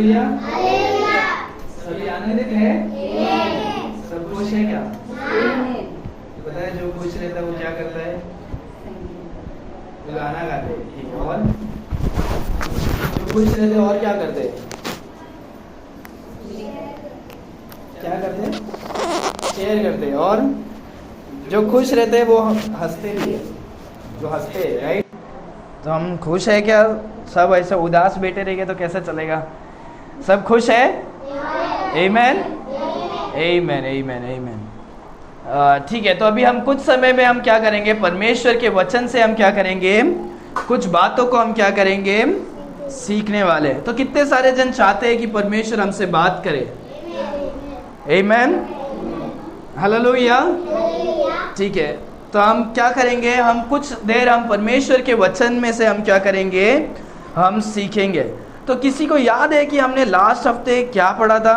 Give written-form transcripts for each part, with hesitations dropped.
Hallelujah. सभी आनंदित है? सब खुश है क्या? पता है जो खुश रहता है वो क्या करता है? गाना गाते हैं। और जो खुश रहते और क्या करते हैं? क्या करते हैं? शेयर करते हैं। और जो खुश रहते हैं वो हंसते भी है, जो हंसते हैं, राइट? तो हम खुश है क्या? सब ऐसे उदास बैठे रहेंगे तो कैसे चलेगा? सब खुश है? आमेन, आमेन, आमेन, आमेन। ठीक है, तो अभी हम कुछ समय में हम क्या करेंगे? परमेश्वर के वचन से हम क्या करेंगे? कुछ बातों को हम क्या करेंगे? सीखने वाले। तो कितने सारे जन चाहते हैं कि परमेश्वर हमसे बात करे? आमेन, हालेलुया। ठीक है, तो हम क्या करेंगे? हम कुछ देर हम परमेश्वर के वचन में से हम क्या करेंगे? हम सीखेंगे। तो किसी को याद है कि हमने लास्ट हफ्ते क्या पढ़ा था?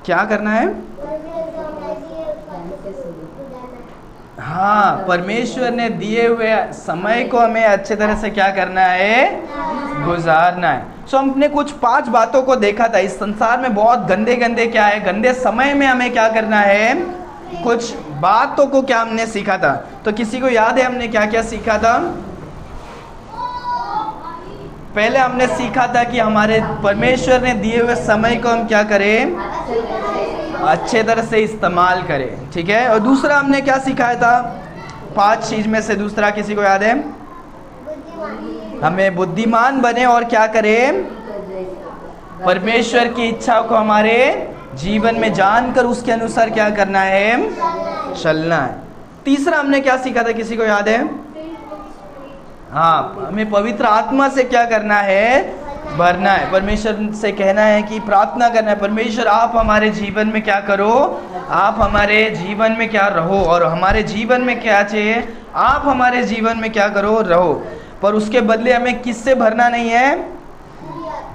क्या करना है? हाँ, परमेश्वर ने दिए हुए समय को हमें अच्छे तरह से क्या करना है? गुजारना है। सो हमने कुछ 5 बातों को देखा था। इस संसार में बहुत गंदे गंदे क्या है? गंदे समय में हमें क्या करना है? कुछ बातों को क्या हमने सीखा था? तो किसी को याद है हमने क्या क्या सीखा था? पहले हमने सीखा था कि हमारे परमेश्वर ने दिए हुए समय को हम क्या करें? अच्छे तरह से इस्तेमाल करें, ठीक है। और दूसरा हमने क्या सिखाया था? 5 चीज में से दूसरा किसी को याद है? हमें बुद्धिमान बने और क्या करें? परमेश्वर की इच्छा को हमारे जीवन में जानकर उसके अनुसार क्या करना है? चलना है। तीसरा हमने क्या सीखा था? किसी को याद है? हाँ, हमें पवित्र आत्मा से क्या करना है? भरना है। परमेश्वर से कहना है कि प्रार्थना करना है, परमेश्वर आप हमारे जीवन में क्या करो? आप हमारे जीवन में क्या रहो, और हमारे जीवन में क्या चाहिए? आप हमारे जीवन में क्या करो? रहो। पर उसके बदले हमें किससे भरना नहीं है?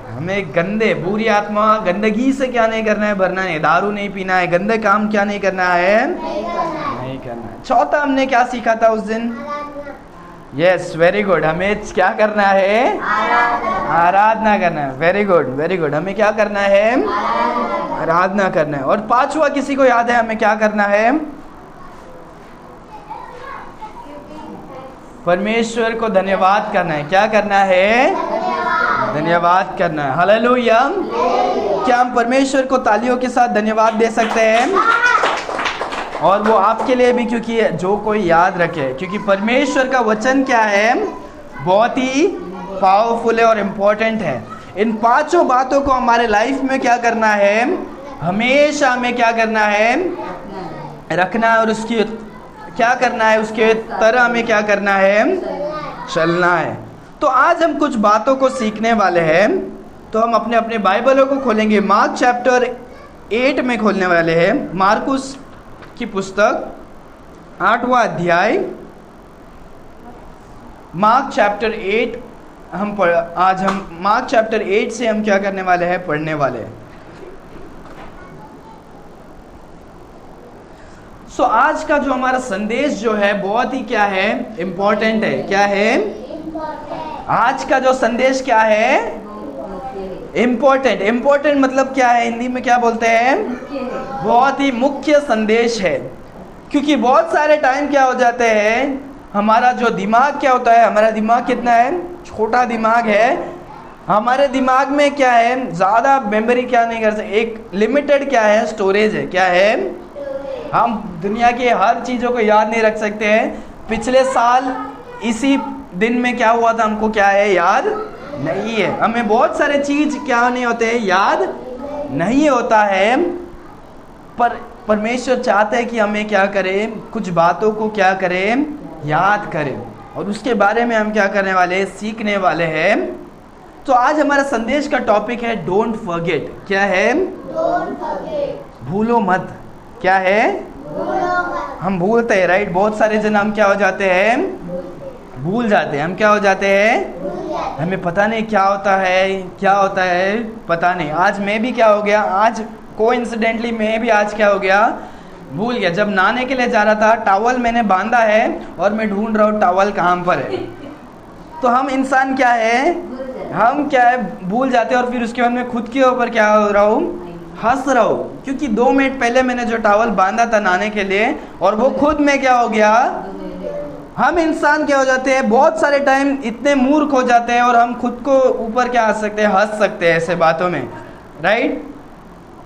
हमें गंदे बुरी आत्मा गंदगी से क्या नहीं करना है? भरना नहीं। दारू नहीं पीना है, गंदे काम क्या नहीं करना है? नहीं करना है। चौथा हमने क्या सीखा था उस दिन? Yes, very good. हमें क्या करना है? आराधना करना है। Very good, very good. हमें क्या करना है? आराधना करना है। और 5वां किसी को याद है हमें क्या करना है? परमेश्वर को धन्यवाद करना है। क्या करना है? धन्यवाद करना है। हालेलुया। क्या हम परमेश्वर को तालियों के साथ धन्यवाद दे सकते हैं? और वो आपके लिए भी, क्योंकि जो कोई याद रखे, क्योंकि परमेश्वर का वचन क्या है? बहुत ही पावरफुल है और इम्पोर्टेंट है। इन 5 बातों को हमारे लाइफ में क्या करना है? हमेशा हमें क्या करना है? रखना है। और उसकी क्या करना है? उसके तरह हमें क्या करना है? चलना है। तो आज हम कुछ बातों को सीखने वाले हैं। तो हम अपने अपने बाइबलों को खोलेंगे। मार्क चैप्टर 8 में खोलने वाले हैं। मार्कुस की पुस्तक 8वां अध्याय, मार्क चैप्टर 8 आज हम मार्क चैप्टर 8 से हम क्या करने वाले हैं? पढ़ने वाले हैं। सो आज का जो हमारा संदेश जो है बहुत ही क्या है? इम्पोर्टेंट है। क्या है? आज का जो संदेश क्या है? इम्पोर्टेंट। इम्पोर्टेंट मतलब क्या है? हिंदी में क्या बोलते हैं? बहुत ही मुख्य संदेश है। क्योंकि बहुत सारे टाइम क्या हो जाते हैं, हमारा जो दिमाग क्या होता है? हमारा दिमाग कितना है? छोटा दिमाग है। हमारे दिमाग में क्या है? ज़्यादा मेमोरी क्या नहीं कर सकते। एक लिमिटेड क्या है? स्टोरेज है। क्या है? हम दुनिया के हर चीज़ों को याद नहीं रख सकते हैं। पिछले साल इसी दिन में क्या हुआ था हमको क्या है? याद नहीं है। हमें बहुत सारे चीज क्या नहीं होते हैं? याद नहीं होता है। पर परमेश्वर चाहते हैं कि हमें क्या करें? कुछ बातों को क्या करें? याद करें। और उसके बारे में हम क्या करने वाले हैं? सीखने वाले हैं। तो आज हमारा संदेश का टॉपिक है डोंट फॉरगेट। क्या है? भूलो मत। क्या है? हम भूलते हैं, राइट? बहुत सारे जन हम क्या हो जाते हैं? भूल जाते हैं। हम क्या हो जाते हैं? हमें पता नहीं क्या होता है पता नहीं। आज मैं भी क्या हो गया? आज कोइंसिडेंटली मैं भी आज क्या हो गया? भूल गया। जब नहाने के लिए जा रहा था, टॉवल मैंने बांधा है और मैं ढूंढ रहा हूँ टॉवल कहाँ पर है। तो हम इंसान क्या है? हम क्या है भूल जाते हैं और फिर उसके बाद में खुद के ऊपर क्या हो रहा हूँ, हंस रहा हूँ, क्योंकि 2 मिनट पहले मैंने जो टॉवल बांधा था नहाने के लिए और वो खुद में क्या हो गया। हम इंसान क्या हो जाते हैं, बहुत सारे टाइम इतने मूर्ख हो जाते हैं और हम खुद को ऊपर क्या हंस सकते हैं, हंस सकते हैं ऐसे बातों में, राइट,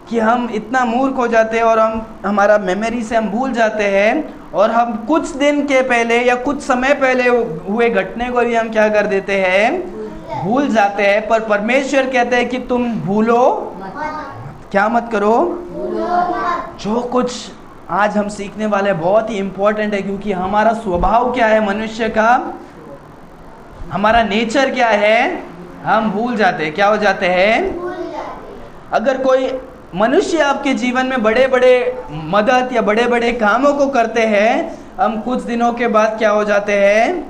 कि हम इतना मूर्ख हो जाते हैं और हम हमारा मेमोरी से हम भूल जाते हैं और हम कुछ दिन के पहले या कुछ समय पहले हुए घटने को भी हम क्या कर देते हैं, भूल जाते हैं। पर परमेश्वर कहते हैं कि तुम भूलो क्या मत करो। जो कुछ आज हम सीखने वाले बहुत ही इंपॉर्टेंट है, क्योंकि हमारा स्वभाव क्या है, मनुष्य का हमारा नेचर क्या है, हम भूल जाते हैं। क्या हो जाते हैं? अगर कोई मनुष्य आपके जीवन में बड़े बड़े मदद या बड़े बड़े कामों को करते हैं, हम कुछ दिनों के बाद क्या हो जाते हैं,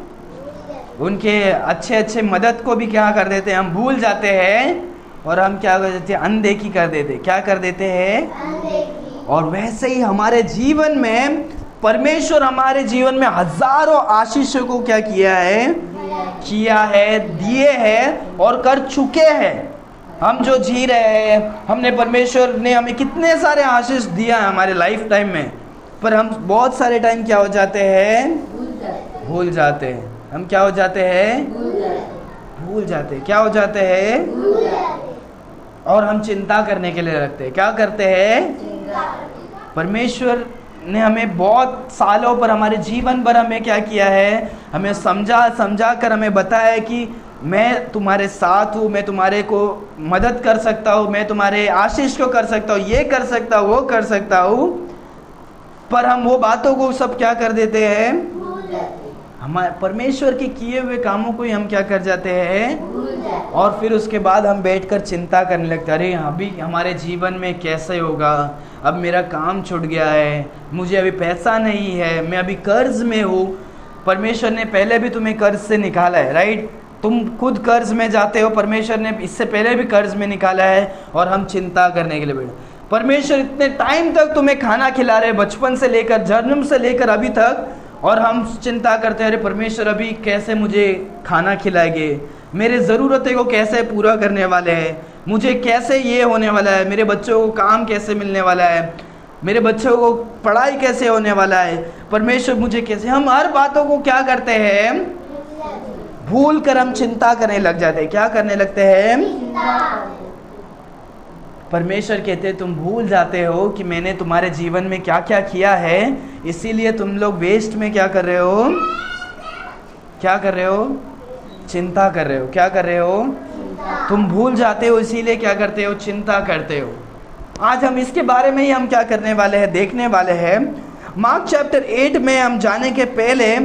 उनके अच्छे अच्छे मदद को भी क्या कर देते हैं, हम भूल जाते हैं और हम क्या कर देते हैं, अनदेखी कर देते हैं। क्या कर देते हैं? और वैसे ही हमारे जीवन में परमेश्वर हमारे जीवन में हजारों आशीषों को क्या किया है, दिए हैं और कर चुके हैं। हम जो जी रहे हैं, हमने परमेश्वर ने हमें कितने सारे आशीष दिया है हमारे लाइफ टाइम में, पर हम बहुत सारे टाइम क्या हो जाते हैं, भूल जाते हैं। हम क्या हो जाते हैं, भूल जाते हैं। क्या हो जाते हैं? और हम चिंता करने के लिए रखते हैं। क्या करते हैं? परमेश्वर ने हमें बहुत सालों पर, हमारे जीवन भर हमें क्या किया है, हमें समझा कर हमें बताया है कि मैं तुम्हारे साथ हूँ, मैं तुम्हारे को मदद कर सकता हूँ, मैं तुम्हारे आशीष को कर सकता हूँ, ये कर सकता हूँ, वो कर सकता हूँ। पर हम वो बातों को सब क्या कर देते हैं, हमारे परमेश्वर के किए हुए कामों को ही हम क्या कर जाते हैं, और फिर उसके बाद हम बैठकर चिंता करने लगते हैं, अरे अभी हमारे जीवन में कैसे होगा, अब मेरा काम छूट गया है, मुझे अभी पैसा नहीं है, मैं अभी कर्ज में हूँ। परमेश्वर ने पहले भी तुम्हें कर्ज से निकाला है, राइट, तुम खुद कर्ज में जाते हो, परमेश्वर ने इससे पहले भी कर्ज में निकाला है और हम चिंता करने के लिए बैठे। परमेश्वर इतने टाइम तक तुम्हें खाना खिला रहे, बचपन से लेकर, जन्म से लेकर अभी तक, और हम चिंता करते हैं, अरे परमेश्वर अभी कैसे मुझे खाना खिलाएंगे, मेरे ज़रूरतें को कैसे पूरा करने वाले हैं, मुझे कैसे ये होने वाला है, मेरे बच्चों को काम कैसे मिलने वाला है, मेरे बच्चों को पढ़ाई कैसे होने वाला है, परमेश्वर मुझे कैसे। हम हर बातों को क्या करते हैं, भूल कर हम चिंता करने लग जाते हैं। क्या करने लगते हैं? परमेश्वर कहते हैं तुम भूल जाते हो कि मैंने तुम्हारे जीवन में क्या क्या किया है, इसीलिए तुम लोग वेस्ट में क्या कर रहे हो, क्या कर रहे हो, चिंता कर रहे हो। क्या कर रहे हो? तुम भूल जाते हो, इसीलिए क्या करते हो, चिंता करते हो। आज हम इसके बारे में ही हम क्या करने वाले हैं, देखने वाले हैं। मार्क चैप्टर 8 में हम जाने के पहले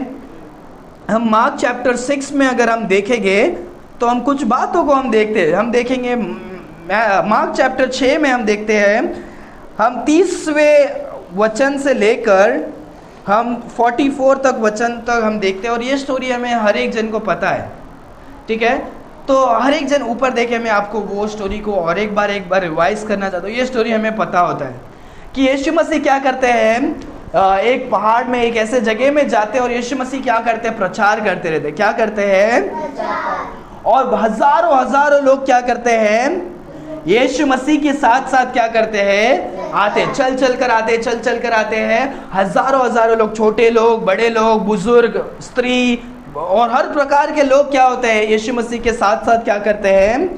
हम मार्क चैप्टर 6 में अगर हम देखेंगे तो हम कुछ बातों को हम देखेंगे। मार्क चैप्टर 6 में हम देखते हैं, हम 30वें वचन से लेकर हम 44 तक वचन तक हम देखते हैं, और ये स्टोरी हमें हर एक जन को पता है, ठीक है। तो हर एक जन ऊपर देखे, मैं आपको वो स्टोरी को और एक बार रिवाइज करना चाहता हूँ। ये स्टोरी हमें पता होता है कि यीशु मसीह क्या करते हैं, एक पहाड़ में एक ऐसे जगह में जाते हैं और यीशु मसीह क्या करते हैं, प्रचार करते रहते हैं। क्या करते हैं? और हजारों लोग क्या करते हैं, यीशु मसीह के साथ साथ क्या करते हैं, आते, चल चल कर आते हैं। हजारों लोग, छोटे लोग, बड़े लोग, बुजुर्ग, स्त्री और हर प्रकार के लोग क्या होते हैं, यीशु मसीह के साथ साथ क्या करते हैं,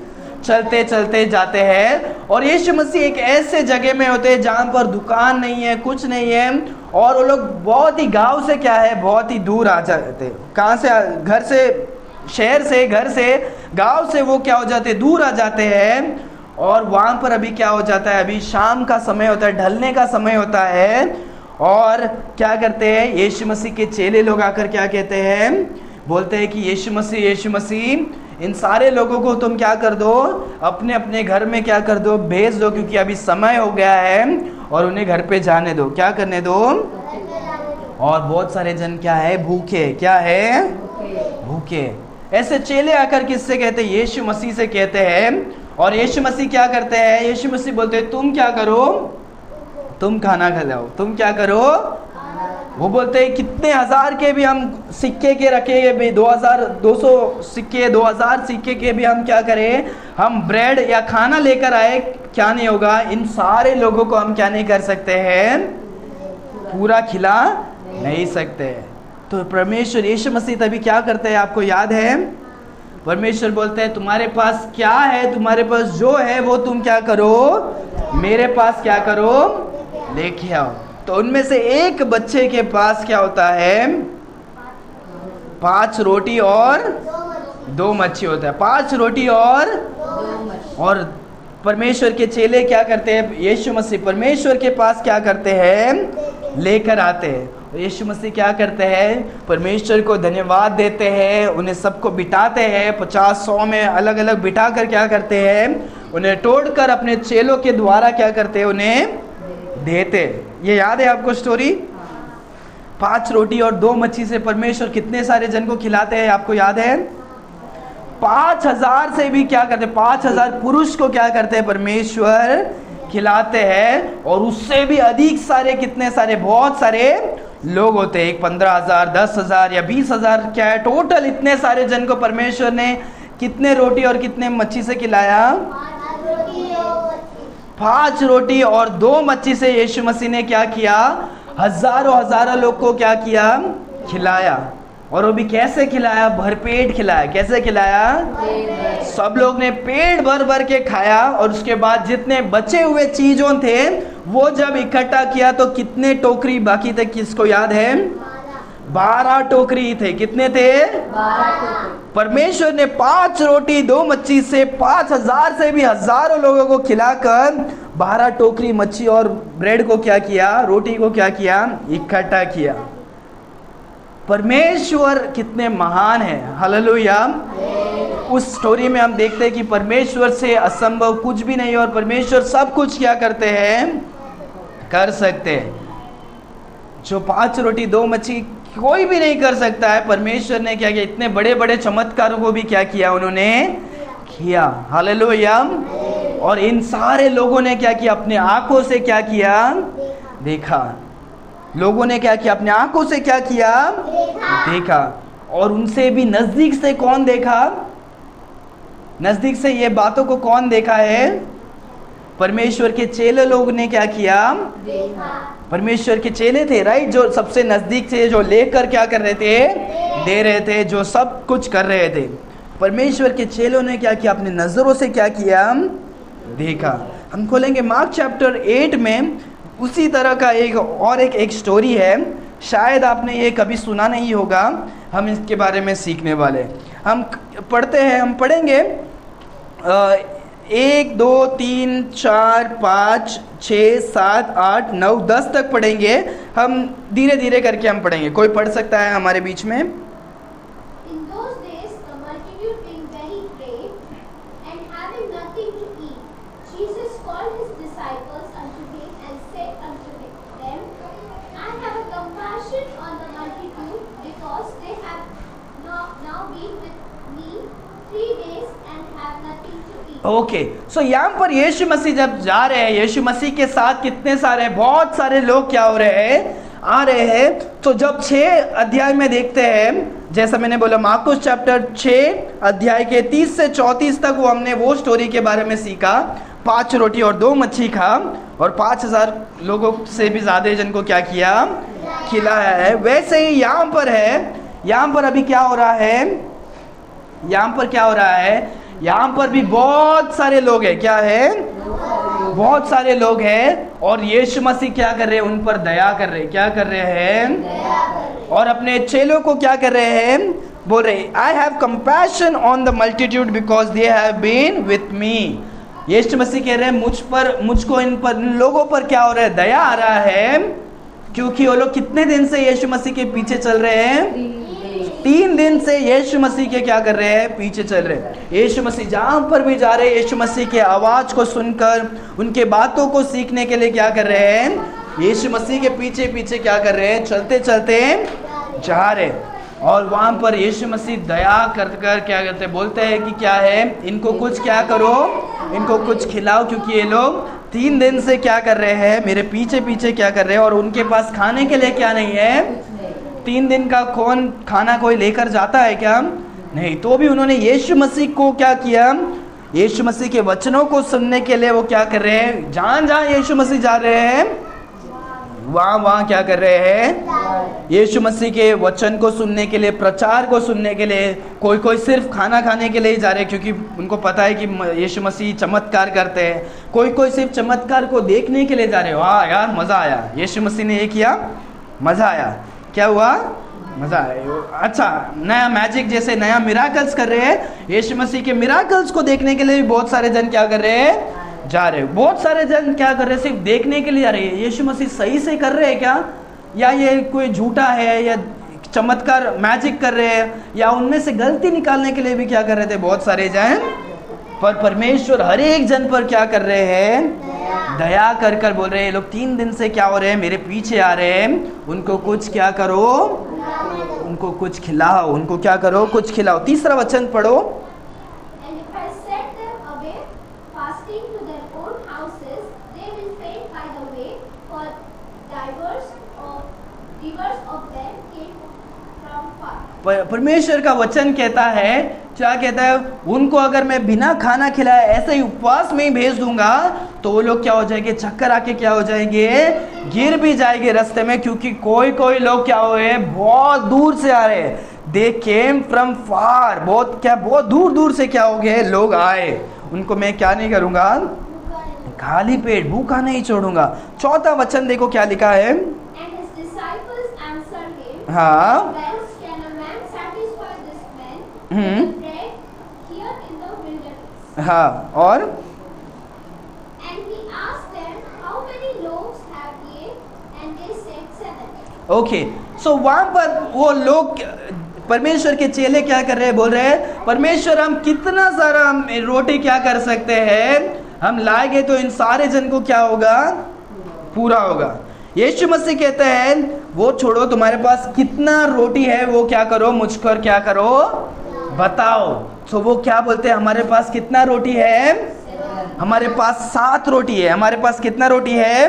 चलते जाते हैं। और यीशु मसीह एक ऐसे जगह में होते हैं जहाँ पर दुकान नहीं है, कुछ नहीं है, और वो लोग बहुत ही गांव से क्या है, बहुत ही दूर आ जाते हैं। कहाँ से? घर से, शहर से, घर से, गांव से वो क्या हो जाते हैं, दूर आ जाते हैं। और वहाँ पर अभी क्या हो जाता है, अभी शाम का समय होता है, ढलने का समय होता है। और क्या करते हैं, यीशु मसीह के चेले लोग आकर क्या कहते हैं, बोलते हैं कि यीशु मसीह इन सारे लोगों को तुम क्या कर दो, अपने अपने घर में क्या कर दो, भेज दो, क्योंकि अभी समय हो गया है और उन्हें घर पे जाने दो। क्या करने दो? और बहुत सारे जन क्या है, भूखे। क्या है? भूखे। ऐसे चेले आकर किससे कहते हैं, यीशु मसीह से कहते हैं। और यीशु मसीह क्या करते हैं, यीशु मसीह बोलते हैं तुम क्या करो, तुम खाना खिलाओ। तुम क्या करो, वो बोलते हैं कितने हजार के भी हम सिक्के के रखे भी 2200 सिक्के 2000 सिक्के के भी हम क्या करें, हम ब्रेड या खाना लेकर आए, क्या नहीं होगा, इन सारे लोगों को हम क्या नहीं कर सकते हैं, पूरा खिला नहीं सकते। तो परमेश्वर यीशु मसीह तभी क्या करते हैं, आपको याद है, परमेश्वर बोलते हैं तुम्हारे पास क्या है, तुम्हारे पास जो है वो तुम क्या करो, मेरे पास क्या करो, लेके आओ। तो उनमें से एक बच्चे के पास क्या होता है, 5 रोटी और 2 मच्छी होता है। 5 रोटी और परमेश्वर के चेले क्या करते हैं, यीशु मसीह परमेश्वर के पास क्या करते हैं, लेकर आते हैं। यीशु मसीह क्या करते हैं, परमेश्वर को धन्यवाद देते हैं, उन्हें सबको बिठाते हैं, 50-100 में अलग अलग बिठा कर क्या करते हैं, उन्हें तोड़कर अपने चेलों के द्वारा क्या करते हैं, उन्हें देते। ये याद है आपको स्टोरी, 5 रोटी और 2 मच्छी से परमेश्वर कितने सारे जन को खिलाते हैं, आपको याद है, 5000 से भी क्या करते, 5000 पुरुष को क्या करते हैं, परमेश्वर खिलाते हैं। और उससे भी अधिक सारे, कितने सारे, बहुत सारे लोग होते हैं, 15,000, 10,000 या 20,000, क्या है टोटल, इतने सारे जन को परमेश्वर ने कितने रोटी और कितने मच्छी से खिलाया, 5 रोटी और 2 मच्छी से यीशु मसीह ने क्या किया, हजारों लोग को क्या किया, खिलाया। और वो भी कैसे खिलाया, भरपेट खिलाया। कैसे खिलाया, सब लोग ने पेट भर भर के खाया। और उसके बाद जितने बचे हुए चीजों थे वो जब इकट्ठा किया तो कितने टोकरी बाकी थे, किसको याद है, 12 टोकरी थे। कितने थे, 12। परमेश्वर ने 5 रोटी 2 मच्छी से 5000 से भी हजारों लोगों को खिलाकर 12 टोकरी मच्छी और ब्रेड को क्या किया, रोटी को क्या किया, इकट्ठा किया। परमेश्वर कितने महान है, हालेलुया। उस स्टोरी में हम देखते हैं कि परमेश्वर से असंभव कुछ भी नहीं, और परमेश्वर सब कुछ क्या करते हैं, कर सकते हैं। जो 5 रोटी 2 मच्छी कोई भी नहीं कर सकता है, परमेश्वर ने क्या किया, इतने बड़े बड़े चमत्कारों को भी क्या किया, उन्होंने किया, हालेलुया। और इन सारे लोगों ने क्या किया, अपने आंखों से क्या किया, देखा। लोगों ने क्या किया, अपने आंखों से क्या किया, देखा। और उनसे भी नजदीक से कौन देखा, नजदीक से ये बातों को कौन देखा है, परमेश्वर के चेले लोग ने क्या किया, देखा। परमेश्वर के चेले थे, राइट, जो सबसे नजदीक थे, जो लेकर क्या कर रहे थे, दे रहे थे, जो सब कुछ कर रहे थे। परमेश्वर के चेलों ने क्या किया, अपने नजरों से क्या किया, देखा। हम खोलेंगे मार्क चैप्टर 8 में, उसी तरह का एक स्टोरी है। शायद आपने ये कभी सुना नहीं होगा, हम इसके बारे में सीखने वाले। हम पढ़ते हैं, हम पढ़ेंगे 1 2 3 4 5 6 7 8 9 10 तक पढ़ेंगे। हम धीरे धीरे करके हम पढ़ेंगे। कोई पढ़ सकता है हमारे बीच में? ओके, सो यहाँ पर यीशु मसीह जब जा रहे हैं, यीशु मसीह के साथ कितने सारे, बहुत सारे लोग क्या हो रहे हैं, आ रहे हैं। तो जब 6 अध्याय में देखते हैं, जैसा मैंने बोला मार्कुस चैप्टर 6 अध्याय के 30 से 34 तक वो हमने वो स्टोरी के बारे में सीखा। 5 रोटी और 2 मच्छी खा और 5000 लोगों से भी ज़्यादा जन को क्या किया, खिलाया है। वैसे ही यहाँ पर है, यहाँ पर अभी क्या हो रहा है, यहाँ पर क्या हो रहा है, यहाँ पर भी बहुत सारे लोग हैं। क्या है, बहुत सारे लोग हैं। और यीशु मसीह क्या कर रहे हैं, उन पर दया कर रहे हैं। क्या कर रहे हैं, और अपने चेलों को क्या कर रहे हैं, बोल रहे हैं, I have compassion on the multitude because they have been with me. Yeshu Masih कह रहे हैं मुझको इन लोगों पर क्या हो रहा है, दया आ रहा है, क्योंकि वो लोग कितने दिन से यीशु मसीह के पीछे चल रहे हैं, 3 दिन से यीशु मसीह के क्या कर रहे हैं, पीछे चल रहे हैं। यीशु मसीह जहाँ पर भी जा रहे हैं, यीशु मसीह के आवाज को सुनकर, उनके बातों को सीखने के लिए क्या कर रहे हैं, यीशु मसीह के पीछे पीछे क्या कर रहे हैं, चलते चलते जा रहे हैं। और वहाँ पर यीशु मसीह दया कर कर क्या करते हैं, बोलते हैं कि क्या है, इनको कुछ क्या करो, इनको कुछ खिलाओ, क्योंकि ये लोग 3 दिन से क्या कर रहे हैं, मेरे पीछे पीछे क्या कर रहे हैं, और उनके पास खाने के लिए क्या नहीं है। 3 दिन का कौन खाना कोई लेकर जाता है क्या? नहीं। तो भी उन्होंने यीशु मसीह को क्या किया, यीशु मसीह के वचनों को सुनने के लिए वो क्या कर रहे हैं, जहां जहां यीशु मसीह जा रहे हैं वहां वहां क्या कर रहे हैं, यीशु मसीह के वचन को सुनने के लिए, प्रचार को सुनने के लिए। कोई कोई सिर्फ खाना खाने के लिए ही जा रहे हैं, क्योंकि उनको पता है कि यीशु मसीह चमत्कार करते हैं। कोई कोई सिर्फ चमत्कार को देखने के लिए जा रहे हो। वाह यार मज़ा आया, यीशु मसीह ने ये किया, मज़ा आया। क्या हुआ? मज़ा आया। अच्छा, नया मैजिक जैसे नया मिराकल्स कर रहे हैं। यीशु मसीह के मिराकल्स को देखने के लिए भी बहुत सारे जन क्या कर रहे हैं, जा रहे हैं। बहुत सारे जन क्या कर रहे हैं, सिर्फ देखने के लिए जा रहे हैं। यीशु मसीह सही से कर रहे हैं क्या, या ये कोई झूठा है, या चमत्कार मैजिक कर रहे हैं, या उनमें से गलती निकालने के लिए भी क्या कर रहे थे बहुत सारे जन। पर परमेश्वर हर एक जन पर क्या कर रहे हैं, दया कर कर बोल रहे हैं, ये लोग 3 दिन से क्या हो रहे हैं, मेरे पीछे आ रहे हैं, उनको कुछ क्या करो, उनको कुछ खिलाओ, उनको क्या करो, कुछ खिलाओ। तीसरा वचन पढ़ो। परमेश्वर का वचन कहता है, क्या कहता है, उनको अगर मैं बिना खाना खिलाए ऐसे ही उपवास में ही भेज दूंगा तो वो लोग क्या हो जाएंगे, चक्कर आके क्या हो जाएंगे, गिर भी जाएंगे रास्ते में। क्योंकि कोई कोई लोग क्या हुए, बहुत दूर से आ रहे हैं। दे केम फ्रॉम फार, बहुत दूर दूर से क्या हो गए, लोग आए। उनको मैं क्या नहीं करूंगा, खाली पेट भूखा नहीं छोड़ूंगा। चौथा वचन देखो क्या लिखा है। हाँ हाँ, और ओके, सो वहां पर वो लोग, परमेश्वर के चेले क्या कर रहे हैं, बोल रहे हैं, परमेश्वर हम कितना सारा रोटी क्या कर सकते हैं, हम लाएंगे तो इन सारे जन को क्या होगा, पूरा होगा। यीशु मसीह कहते हैं, वो छोड़ो, तुम्हारे पास कितना रोटी है वो क्या करो, मुझको क्या करो, बताओ। तो वो क्या बोलते हैं, हमारे पास कितना रोटी है, हमारे पास 7 रोटी है। हमारे पास कितना रोटी है,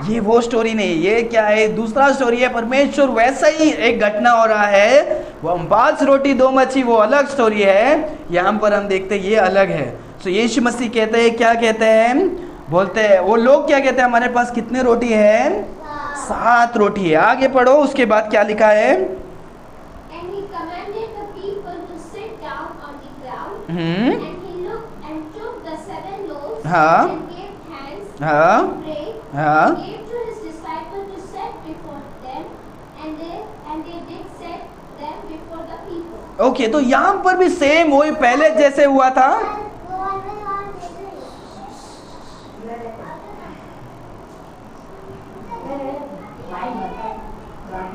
ये वो स्टोरी नहीं, ये क्या है, दूसरा स्टोरी है। परमेश्वर वैसा ही एक घटना हो रहा है, वो 5 रोटी 2 मच्छी, वो अलग स्टोरी है। यहाँ पर हम देखते हैं ये अलग है। तो यीशु मसीह कहते हैं, क्या कहते हैं, बोलते हैं, वो लोग क्या कहते हैं, हमारे पास कितने रोटी है, 7 रोटी है। आगे पढ़ो, उसके बाद क्या लिखा है। हाँ हाँ हाँ, ओके, तो यहाँ पर भी सेम वही पहले जैसे हुआ था।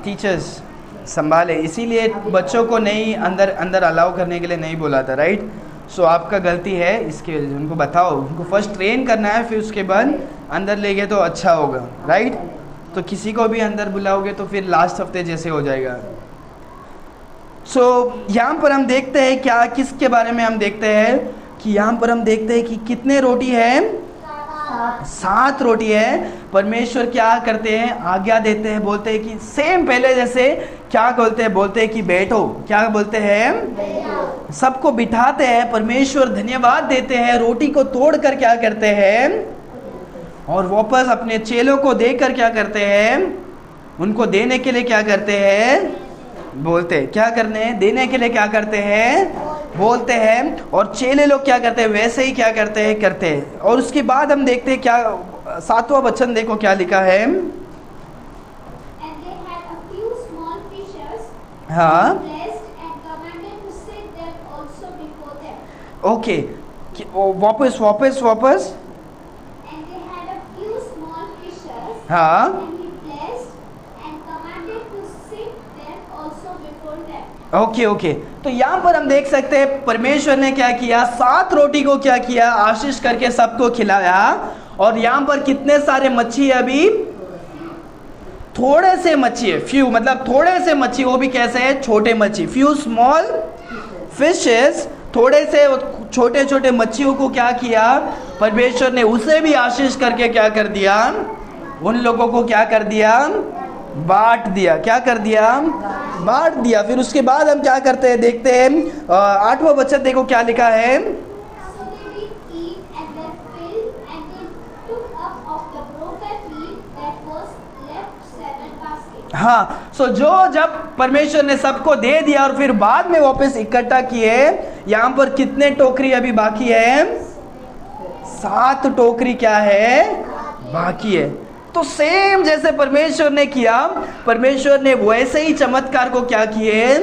टीचर्स संभाले, इसीलिए बच्चों को नहीं अंदर अलाउ करने के लिए नहीं बोला था, राइट। सो आपका गलती है, इसके उनको बताओ, उनको फर्स्ट ट्रेन करना है, फिर उसके बाद अंदर ले गए तो अच्छा होगा, राइट। तो किसी को भी अंदर बुलाओगे तो फिर लास्ट हफ्ते जैसे हो जाएगा। सो यहाँ पर हम देखते हैं क्या, किसके बारे में हम देखते हैं कि यहाँ पर हम देखते हैं कि कितने रोटी है, 7 रोटी है। परमेश्वर क्या करते हैं, आज्ञा देते हैं, बोलते हैं कि सेम पहले जैसे क्या बोलते हैं, बोलते हैं कि बैठो, क्या बोलते हैं, सबको बिठाते हैं। परमेश्वर धन्यवाद देते हैं, रोटी को तोड़कर क्या करते हैं, और वापस अपने चेलों को देकर क्या करते हैं, उनको देने के लिए क्या करते हैं, बोलते हैं, क्या करने, देने के लिए क्या करते हैं, बोलते हैं। और चेले लोग क्या करते हैं, वैसे ही क्या करते हैं, करते हैं। और उसके बाद हम देखते हैं क्या, 7वां वचन देखो क्या लिखा है। हाँ, ओके, वापस वापस वापस, हाँ, ओके ओके। तो यहाँ पर हम देख सकते हैं परमेश्वर ने क्या किया, 7 रोटी को क्या किया, आशीष करके सबको खिलाया। और यहाँ पर कितने सारे मच्छी है, अभी थोड़े से मच्छी है, फ्यू, मतलब थोड़े से मच्छी, वो भी कैसे है, छोटे मच्छी, फ्यू स्मॉल फिशेस, थोड़े से छोटे छोटे मच्छियों को क्या किया, परमेश्वर ने उसे भी आशीष करके क्या कर दिया, उन लोगों को क्या कर दिया, बांट दिया। क्या कर दिया, बांट दिया। फिर उसके बाद हम क्या करते हैं, देखते हैं 8वां वचन देखो क्या लिखा है। हाँ, सो जो जब परमेश्वर ने सबको दे दिया और फिर बाद में वापस इकट्ठा किए, यहाँ पर कितने टोकरी अभी बाकी है, 7 टोकरी क्या है, बाकी है। तो सेम जैसे परमेश्वर ने किया, परमेश्वर ने वैसे ही चमत्कार को क्या किए,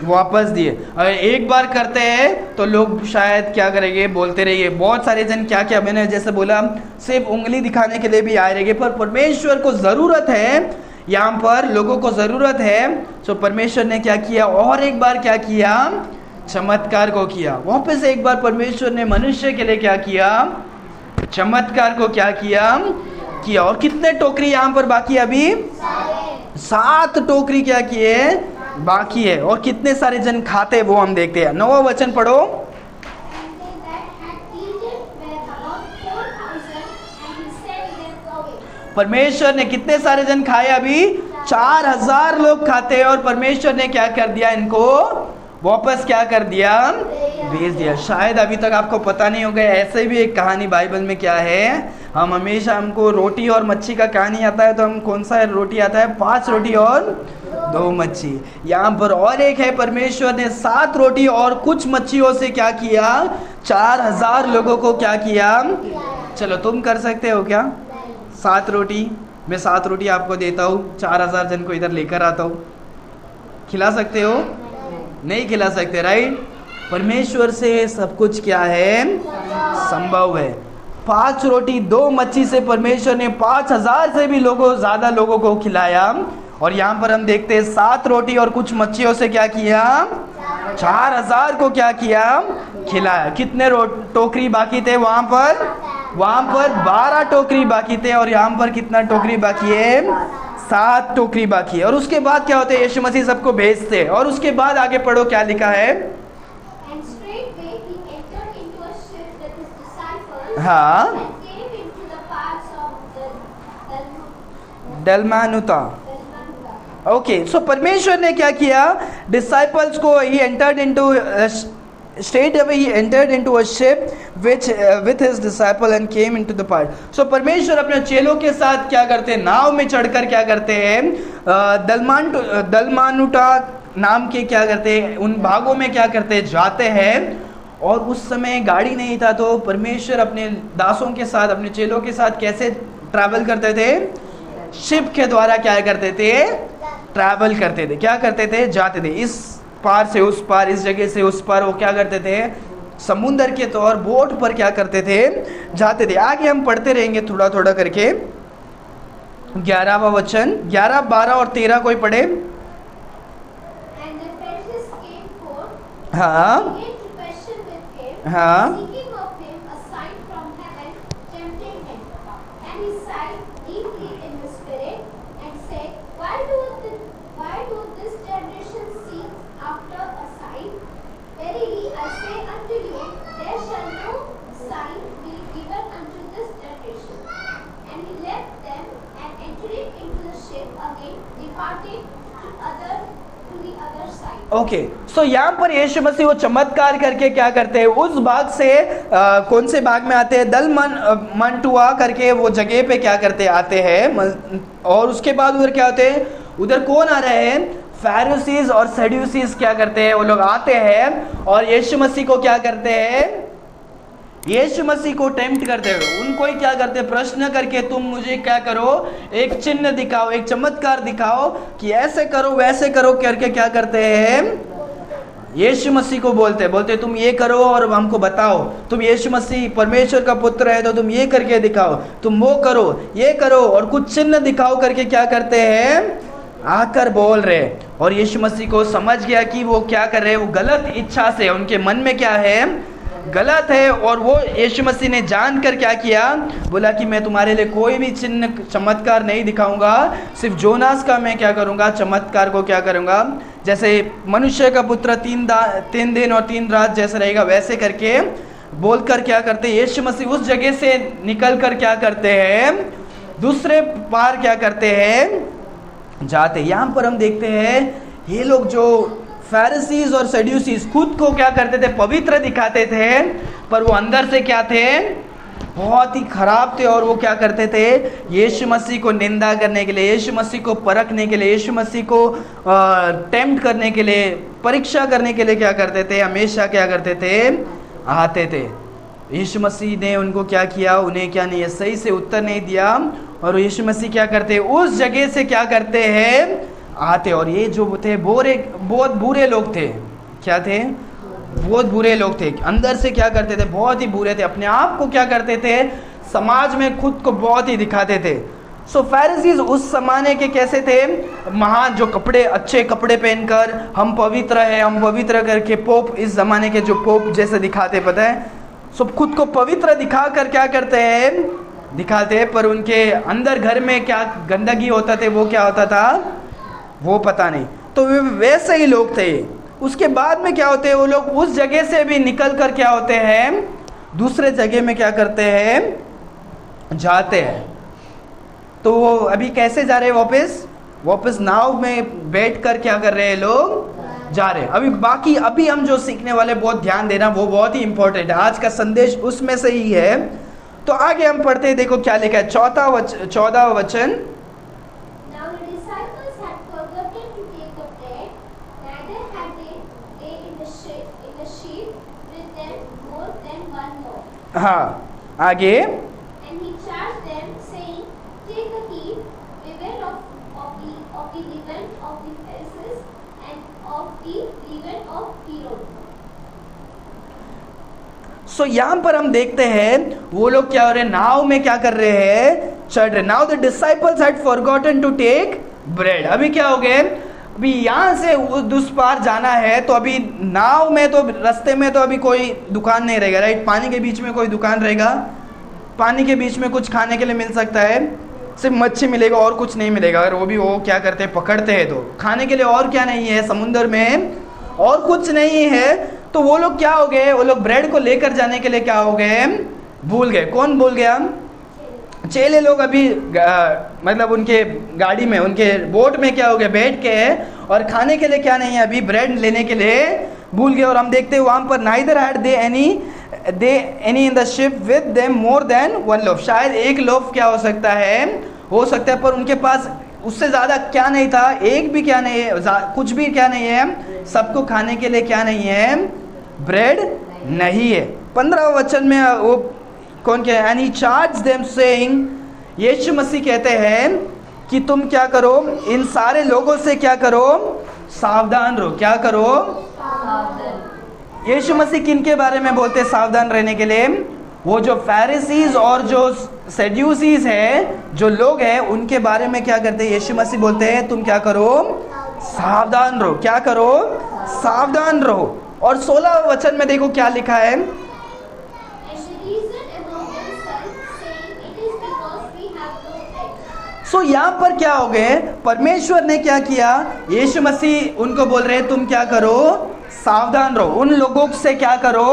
वापस दिए। अगर एक बार करते हैं तो लोग शायद क्या करेंगे, बोलते रहिए। बहुत सारे जन क्या क्या, मैंने जैसे बोला, सिर्फ उंगली दिखाने के लिए भी आए रहेंगे, पर परमेश्वर को ज़रूरत है, यहाँ पर लोगों को ज़रूरत है। तो परमेश्वर ने क्या किया, और एक बार क्या किया, चमत्कार को किया। वापस एक बार परमेश्वर ने मनुष्य के लिए क्या किया, चमत्कार को क्या किया। और कितने टोकरी यहाँ पर बाकी है अभी, 7 टोकरी क्या किए, बाकी है। और कितने सारे जन खाते वो हम देखते हैं। 9वां वचन पढ़ो। परमेश्वर ने कितने सारे जन खाए, अभी 4000 लोग खाते हैं, और परमेश्वर ने क्या कर दिया, इनको वापस क्या कर दिया, भेज दिया। शायद अभी तक आपको पता नहीं होगा, ऐसे भी एक कहानी बाइबल में क्या है, हम हमेशा, हमको रोटी और मच्छी का कहानी आता है तो हम कौन सा रोटी आता है, 5 रोटी और 2 मच्छी। यहाँ पर और एक है, परमेश्वर ने 7 रोटी और कुछ मच्छियों से क्या किया, 4000 लोगों को क्या किया। चलो तुम कर सकते हो क्या, 7 रोटी, मैं 7 रोटी आपको देता हूँ, 4000 जन को इधर लेकर आता हूँ, खिला सकते हो? नहीं खिला सकते, राइट। परमेश्वर से सब कुछ क्या है, संभव है। 5 रोटी 2 मच्छी से परमेश्वर ने 5000 से भी ज़्यादा लोगों को खिलाया। और यहाँ पर हम देखते हैं 7 रोटी और कुछ मच्छियों से क्या किया, 4000 को क्या किया, खिलाया। कितने टोकरी बाकी थे वहाँ पर 12 टोकरी बाकी थे, और यहाँ पर कितना टोकरी बाकी है, 7 टोकरी बाकी है। और उसके बाद क्या होते हैं, यीशु मसीह सबको भेजते हैं। और उसके बाद आगे पढ़ो क्या लिखा है। हाँ, दलमानुता। ओके, सो परमेश्वर ने क्या किया, डिसाइपल्स को he entered into straight away he entered into a ship which with his disciple and came into the part. So परमेश्वर अपने चेलों के साथ क्या करते हैं, नाव में चढ़कर क्या करते हैं, दलमानुटा नाम के क्या करते हैं, उन भागों में क्या करते हैं, जाते हैं। और उस समय गाड़ी नहीं था, तो परमेश्वर अपने दासों के साथ, अपने चेलों के साथ कैसे ट्रैवल करते थे, शिप के द्वारा क्या करते थे, ट्रैवल करते थे। क्या करते थे, जाते थे इस पार से उस पार, इस जगह से उस पार। वो क्या करते थे, समुंदर के तौर बोट पर क्या करते थे, जाते थे। आगे हम पढ़ते रहेंगे थोड़ा थोड़ा करके। 11वां वचन, 11, 12 और 13 कोई पढ़े। हाँ हाँ, ओके, सो यहाँ पर यीशु मसीह वो चमत्कार करके क्या करते हैं, उस भाग से कौन से भाग में आते हैं, दलमानुता करके वो जगह पे क्या करते आते हैं। और उसके बाद उधर क्या होते हैं, उधर कौन आ रहे हैं, फैरिसीज और सैडुसीज क्या करते हैं, वो लोग आते हैं और यीशु मसीह को क्या करते हैं, यीशु मसीह को टेम्प्ट करते हैं। उनको ही क्या करते हैं, प्रश्न करके तुम मुझे क्या करो, एक चिन्ह दिखाओ, एक चमत्कार दिखाओ कि ऐसे करो वैसे करो करके क्या करते हैं, यीशु मसीह को बोलते तुम ये करो और हमको बताओ, तुम यीशु मसीह परमेश्वर का पुत्र है तो तुम ये करके दिखाओ, तुम वो करो, ये करो और कुछ चिन्ह दिखाओ करके क्या करते हैं, आकर बोल रहे। और यीशु मसीह को समझ गया कि वो क्या कर रहे हैं, वो गलत इच्छा से, उनके मन में क्या है, गलत है। और वो यीशु मसीह ने जानकर क्या किया, बोला कि मैं तुम्हारे लिए कोई भी चिन्ह चमत्कार नहीं दिखाऊंगा, सिर्फ जोनास का मैं क्या करूंगा, चमत्कार को क्या करूंगा, जैसे मनुष्य का पुत्र 3 दिन और 3 रात जैसे रहेगा वैसे करके बोलकर क्या करते हैं, यीशु मसीह उस जगह से निकल कर क्या करते हैं, दूसरे पार क्या करते हैं, जाते। यहाँ पर हम देखते हैं ये लोग जो फैरिसीज और सड्यूसीज खुद को क्या करते थे, पवित्र दिखाते थे, पर वो अंदर से क्या थे, बहुत ही खराब थे। और वो क्या करते थे, यीशु मसीह को निंदा करने के लिए, यीशु मसीह को परखने के लिए, यीशु मसीह को टेम्प्ट करने के लिए, परीक्षा करने के लिए क्या करते थे, हमेशा क्या करते थे, आते थे। यीशु मसीह ने उनको क्या किया, उन्हें क्या नहीं, सही से उत्तर नहीं दिया। और यीशु मसीह क्या करते, उस जगह से क्या करते हैं, आते। और ये जो थे बहुत बुरे लोग थे, क्या थे, बहुत बुरे लोग थे, अंदर से क्या करते थे, बहुत ही बुरे थे, अपने आप को क्या करते थे, समाज में खुद को बहुत ही दिखाते थे। सो फैरिसीज उस जमाने के कैसे थे, महान, जो कपड़े, अच्छे कपड़े पहनकर हम पवित्र है, हम पवित्र करके, पोप, इस जमाने के जो पोप जैसे दिखाते, पता है, सब खुद को पवित्र दिखाकर क्या करते हैं, दिखाते हैं, पर उनके अंदर घर में क्या गंदगी होता थे, वो क्या होता था, वो पता नहीं। तो वे वैसे ही लोग थे। उसके बाद में क्या होते हैं, वो लोग उस जगह से भी निकल कर क्या होते हैं, दूसरे जगह में क्या करते हैं, जाते हैं। तो वो अभी कैसे जा रहे हैं, वापस नाव में बैठ कर क्या कर रहे हैं, लोग जा रहे हैं। अभी हम जो सीखने वाले, बहुत ध्यान देना, वो बहुत ही इंपॉर्टेंट है, आज का संदेश उसमें से ही है। तो आगे हम पढ़ते हैं, देखो क्या लिखा है, 14वां वचन। हाँ, आगे। And he charged them, saying, Take the heed, beware of the leaven of the Pharisees and of the leaven of Herod. सो यहाँ पर हम देखते हैं वो लोग क्या हो रहे हैं, नाव में क्या कर रहे हैं, चढ़ रहे। Now the disciples had forgotten to take bread. अभी क्या हो गए, अभी यहाँ से उस पार जाना है, तो अभी नाव में, तो रास्ते में तो अभी कोई दुकान नहीं रहेगा, राइट, पानी के बीच में कोई दुकान रहेगा, पानी के बीच में कुछ खाने के लिए मिल सकता है, सिर्फ मच्छी मिलेगा और कुछ नहीं मिलेगा। अगर वो भी वो क्या करते हैं, पकड़ते हैं, तो खाने के लिए और क्या नहीं है, समुद्र में और कुछ नहीं है। तो वो लोग क्या हो गए, वो लोग ब्रेड को लेकर जाने के लिए क्या हो गए, भूल गए। कौन भूल गया, चेले लोग अभी मतलब उनके गाड़ी में, उनके बोट में क्या हो गया, बैठ के, और खाने के लिए क्या नहीं है, अभी ब्रेड लेने के लिए भूल गए। और हम देखते हैं वहाँ पर neither had they any in the ship with them more than one loaf. शायद एक लोफ क्या हो सकता है, पर उनके पास उससे ज़्यादा क्या नहीं था, एक भी क्या नहीं है, कुछ भी क्या नहीं है, सबको खाने के लिए क्या नहीं है, ब्रेड नहीं है। 15 वचन में वो कौन क्या है, and he charge them saying, Yeshu Masih कहते हैं कि तुम क्या करो, इन सारे लोगों से क्या करो, सावधान रहो। क्या करो, यीशु मसीह किनके बारे में बोलते हैं सावधान रहने के लिए, वो जो फैरिसीज और जो सड्यूसीज है, जो लोग हैं, उनके बारे में क्या करते हैं, यीशु मसीह बोलते हैं तुम क्या करो, सावधान रहो। क्या करो, सावधान रहो। और 16 वचन में देखो क्या लिखा है, सो यहाँ पर क्या हो गए, परमेश्वर ने क्या किया, यीशु मसीह उनको बोल रहे हैं तुम क्या करो, सावधान रहो। उन लोगों से क्या करो,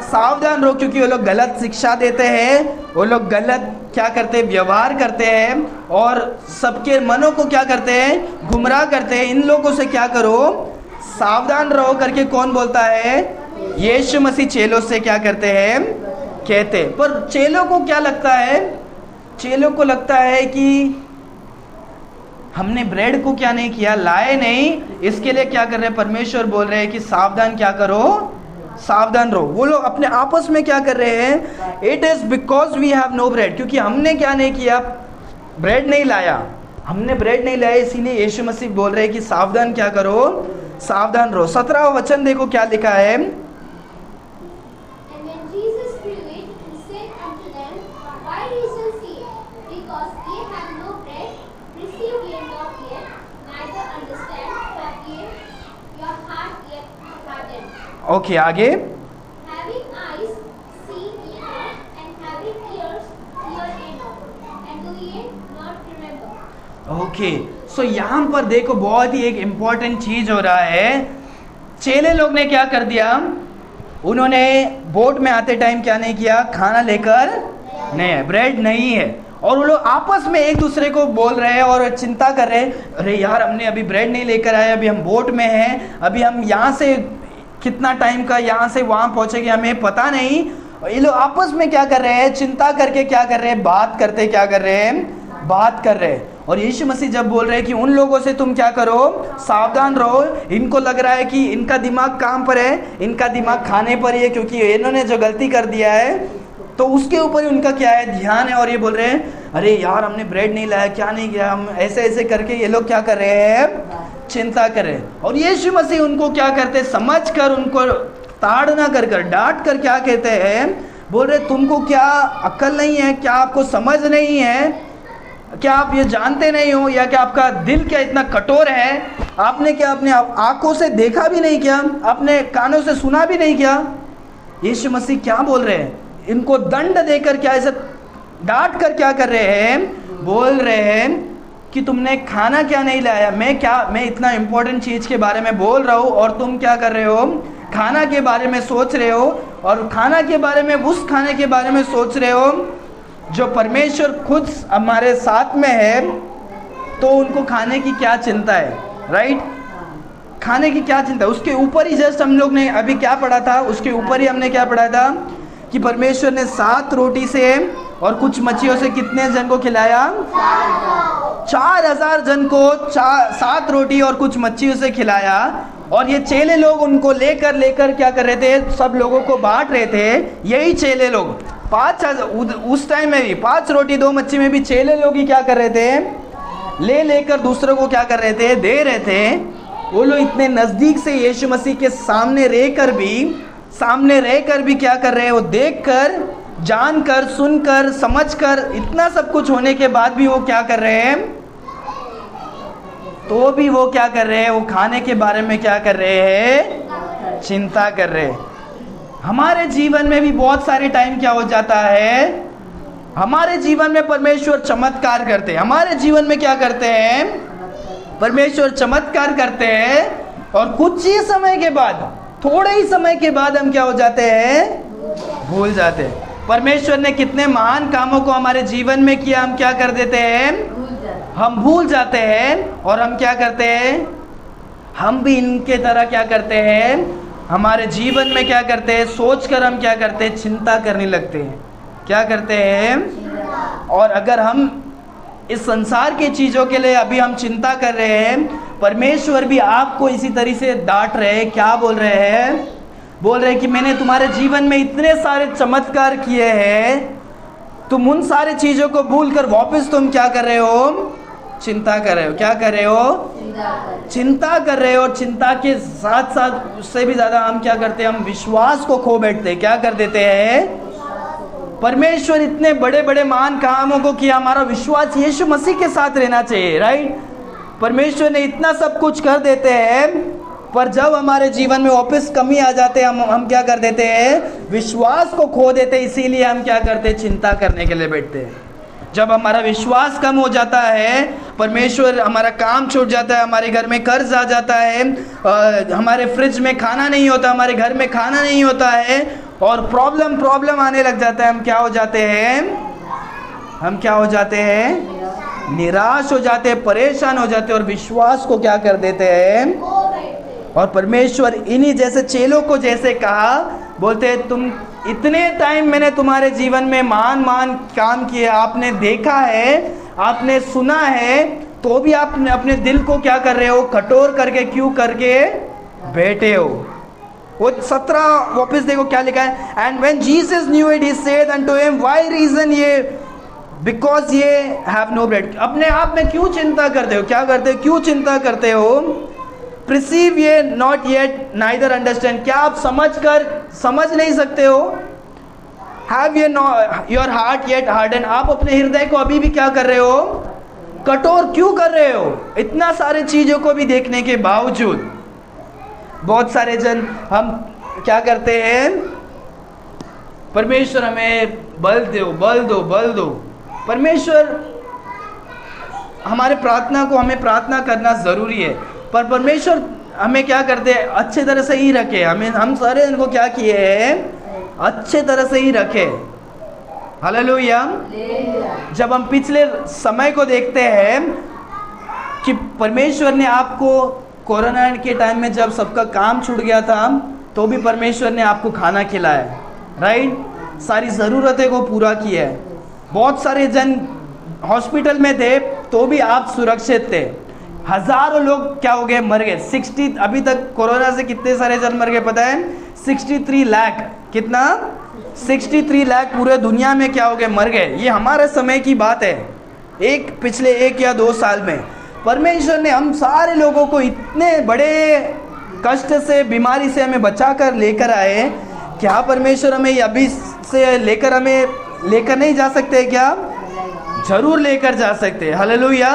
सावधान रहो, क्योंकि वो लोग गलत शिक्षा देते हैं, वो लोग गलत क्या करते हैं, व्यवहार करते हैं, और सबके मनों को क्या करते हैं, गुमराह करते हैं। इन लोगों से क्या करो, सावधान रहो करके कौन बोलता है, यीशु मसीह चेलों से क्या करते हैं, कहते। पर चेलों को क्या लगता है, चेलों को लगता है कि हमने ब्रेड को क्या नहीं किया, लाए नहीं, इसके लिए क्या कर रहे हैं, परमेश्वर बोल रहे हैं कि सावधान क्या करो, सावधान रहो। वो लोग अपने आपस में क्या कर रहे हैं, it is because we have no bread, क्योंकि हमने क्या नहीं किया, ब्रेड नहीं लाया, हमने ब्रेड नहीं लाया, इसीलिए यीशु मसीह बोल रहे हैं कि सावधान क्या करो, सावधान रहो। 17वां वचन देखो क्या लिखा है, ओके आगे, ओके। सो यहाँ पर देखो बहुत ही एक इम्पॉर्टेंट चीज हो रहा है। चेले लोग ने क्या कर दिया, उन्होंने बोट में आते टाइम क्या नहीं किया, खाना लेकर नहीं है, ब्रेड नहीं है। और वो लोग आपस में एक दूसरे को बोल रहे हैं और चिंता कर रहे हैं, अरे यार हमने अभी ब्रेड नहीं लेकर आए, अभी हम बोट में हैं, अभी हम यहाँ से कितना टाइम का यहाँ से वहाँ पहुँचेंगे हमें पता नहीं। ये लोग आपस में क्या कर रहे हैं, चिंता करके क्या कर रहे हैं, बात करते क्या कर रहे हैं, बात कर रहे हैं। और यीशु मसीह जब बोल रहे हैं कि उन लोगों से तुम क्या करो, सावधान रहो, इनको लग रहा है कि इनका दिमाग काम पर है, इनका दिमाग खाने पर ही है, क्योंकि इन्होंने जो गलती कर दिया है तो उसके ऊपर ही उनका क्या है, ध्यान है। और ये बोल रहे हैं अरे यार हमने ब्रेड नहीं लाया, क्या नहीं किया, हम ऐसे ऐसे करके ये लोग क्या कर रहे हैं, चिंता कर रहे हैं। और यीशु मसीह उनको क्या करते, समझ कर उनको ताड़ना कर कर डांट कर क्या कहते हैं, बोल रहे तुमको क्या अक्ल नहीं है, क्या आपको समझ नहीं है, क्या आप ये जानते नहीं हो, या क्या आपका दिल क्या इतना कठोर है, आपने क्या अपने आंखों से देखा भी नहीं क्या, अपने कानों से सुना भी नहीं क्या। यीशु मसीह क्या बोल रहे हैं, इनको दंड देकर क्या ऐसे डांट कर क्या कर रहे हैं, बोल रहे हैं कि तुमने खाना क्या नहीं लाया, मैं इतना इंपॉर्टेंट चीज़ के बारे में बोल रहा हूँ और तुम क्या कर रहे हो, खाना के बारे में सोच रहे हो, और खाना के बारे में, उस खाने के बारे में सोच रहे हो जो परमेश्वर खुद हमारे साथ में है, तो उनको खाने की क्या चिंता है, राइट, खाने की क्या चिंता है। उसके ऊपर ही जस्ट हम लोग ने अभी क्या पढ़ा था, उसके ऊपर ही हमने क्या पढ़ा था कि परमेश्वर ने 7 रोटी से और कुछ मच्छियों से कितने जन को खिलाया, 4000 जन को 7 रोटी और कुछ मच्छियों से खिलाया। और ये चेले लोग उनको लेकर क्या कर रहे थे, सब लोगों को बांट रहे थे। यही चेले लोग 5000 उस टाइम में भी 5 रोटी 2 मच्छी में भी चेले लोग ही क्या कर रहे थे, लेकर दूसरों को क्या कर रहे थे, दे रहे थे। वो लोग इतने नज़दीक से यीशु मसीह के सामने रहकर भी क्या कर रहे हैं, वो देखकर, जानकर, सुनकर, समझकर, इतना सब कुछ होने के बाद भी वो क्या कर रहे हैं, तो भी वो क्या कर रहे हैं, वो खाने के बारे में क्या कर रहे हैं, चिंता कर रहे हैं। हमारे जीवन में भी बहुत सारे टाइम क्या हो जाता है, हमारे जीवन में परमेश्वर चमत्कार करते हैं, हमारे जीवन में क्या करते हैं, परमेश्वर चमत्कार करते हैं, और कुछ ही समय के बाद, थोड़े ही समय के बाद हम क्या हो जाते हैं, भूल जाते हैं। परमेश्वर ने कितने महान कामों को हमारे जीवन में किया, हम क्या कर देते हैं, हम भूल जाते हैं। और हम क्या करते हैं, हम भी इनके तरह क्या करते हैं, हमारे जीवन में क्या करते हैं, सोचकर हम क्या करते हैं, चिंता करने लगते हैं, क्या करते हैं। और अगर हम इस संसार की चीज़ों के लिए अभी हम चिंता कर रहे हैं, परमेश्वर भी आपको इसी तरह से डांट रहे हैं। क्या बोल रहे हैं, बोल रहे हैं कि मैंने तुम्हारे जीवन में इतने सारे चमत्कार किए हैं, तुम उन सारे चीज़ों को भूलकर वापस तुम क्या कर रहे हो, चिंता कर रहे हो। क्या कर रहे हो, चिंता कर रहे हो। और चिंता के साथ साथ उससे भी ज़्यादा हम क्या करते हैं, हम विश्वास को खो बैठते हैं। क्या कर देते हैं, परमेश्वर इतने बड़े बड़े महान कामों को किया, हमारा विश्वास यीशु मसीह के साथ रहना चाहिए, राइट। परमेश्वर ने इतना सब कुछ कर देते हैं, पर जब हमारे जीवन में वापस कमी आ जाते हैं, हम क्या कर देते हैं, विश्वास को खो देते हैं। इसीलिए हम क्या करते हैं, चिंता करने के लिए बैठते हैं। जब हमारा विश्वास कम हो जाता है, परमेश्वर, हमारा काम छूट जाता है, हमारे घर में कर्ज आ जाता है, हमारे फ्रिज में खाना नहीं होता, हमारे घर में खाना नहीं होता है, और प्रॉब्लम आने लग जाता है, हम क्या हो जाते हैं, निराश हो जाते हैं, परेशान हो जाते हैं, और विश्वास को क्या कर देते हैं। और परमेश्वर इन्हीं जैसे चेलों को जैसे कहा, बोलते हैं तुम इतने टाइम मैंने तुम्हारे जीवन में महान काम किए, आपने देखा है, आपने सुना है, तो भी आप अपने दिल को क्या कर रहे हो, कठोर करके क्यों करके बैठे हो। वो 17 वापस देखो क्या लिखा है, and when Jesus knew it he said unto him, why reason ye, because ye have no bread. अपने आप में क्यों चिंता करते हो, क्या करते हो, क्यों चिंता करते हो। प्रिसीव ये नॉट येट नाइदर अंडरस्टैंड, क्या आप समझ नहीं सकते हो। हैव ये योर हार्ट येट हार्डन, आप अपने हृदय को अभी भी क्या कर रहे हो, कठोर क्यों कर रहे हो। इतना सारे चीज़ों को भी देखने के बावजूद बहुत सारे जन हम क्या करते हैं, परमेश्वर हमें बल दो। परमेश्वर हमारे प्रार्थना को, हमें प्रार्थना करना ज़रूरी है, पर परमेश्वर हमें क्या करते हैं, अच्छे तरह से ही रखे। हम सारे इनको क्या किए हैं, अच्छे तरह से ही रखे। हालेलुया। जब हम पिछले समय को देखते हैं कि परमेश्वर ने आपको कोरोना के टाइम में जब सबका काम छूट गया था तो भी परमेश्वर ने आपको खाना खिलाया, राइट, सारी ज़रूरतें को पूरा किया है। बहुत सारे जन हॉस्पिटल में थे तो भी आप सुरक्षित थे। हज़ारों लोग क्या हो गए, मर गए। 60 अभी तक कोरोना से कितने सारे जन मर गए पता है? 63 लाख। कितना? 63 लाख पूरे दुनिया में क्या हो गए, मर गए। ये हमारे समय की बात है, पिछले 1 या 2 साल में। परमेश्वर ने हम सारे लोगों को इतने बड़े कष्ट से, बीमारी से हमें बचा कर लेकर आए। क्या परमेश्वर हमें अभी से लेकर नहीं जा सकते क्या? जरूर लेकर जा सकते हैं। हालेलुया।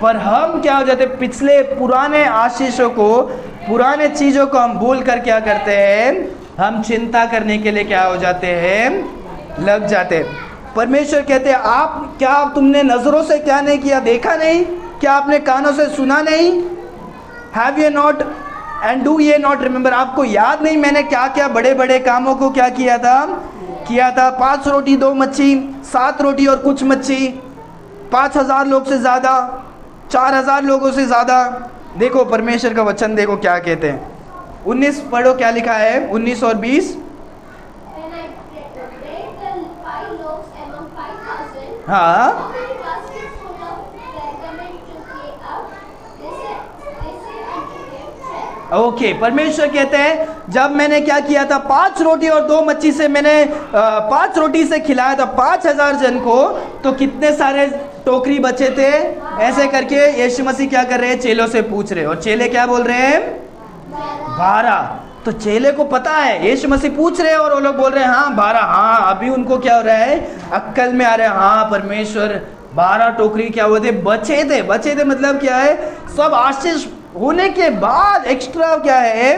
पर हम क्या हो जाते, पिछले पुराने आशीषों को, पुराने चीज़ों को हम भूल कर क्या करते हैं, हम चिंता करने के लिए क्या हो जाते हैं, लग जाते हैं। परमेश्वर कहते हैं क्या तुमने नज़रों से क्या नहीं किया, देखा नहीं? क्या आपने कानों से सुना नहीं? Have you not and do ये नॉट रिमेंबर? आपको याद नहीं मैंने क्या क्या बड़े बड़े कामों को क्या किया था? 5 रोटी 2 मच्छी, 7 रोटी और कुछ मच्छी, 5000 लोग से ज़्यादा, 4000 लोगों से ज़्यादा। देखो परमेश्वर का वचन देखो क्या कहते हैं। 19 पढ़ो, क्या लिखा है? 19 और 20। हाँ, ओके। परमेश्वर कहते हैं जब मैंने क्या किया था, 5 रोटी और 2 मच्छी से मैंने 5 रोटी से खिलाया था 5000 जन को, तो कितने सारे टोकरी बचे थे? ऐसे करके यीशु मसीह क्या कर रहे हैं, चेलों से पूछ रहे हैं। और चेले क्या बोल रहे हैं? 12। तो चेले को पता है, यीशु मसीह पूछ रहे हैं और वो लोग बोल रहे हैं हाँ 12। हाँ, अभी उनको क्या हो रहा है, अक्ल में आ रहा है, हाँ परमेश्वर 12 टोकरी क्या हुए थे, बचे थे। मतलब क्या है, सब आशीष होने के बाद एक्स्ट्रा क्या है,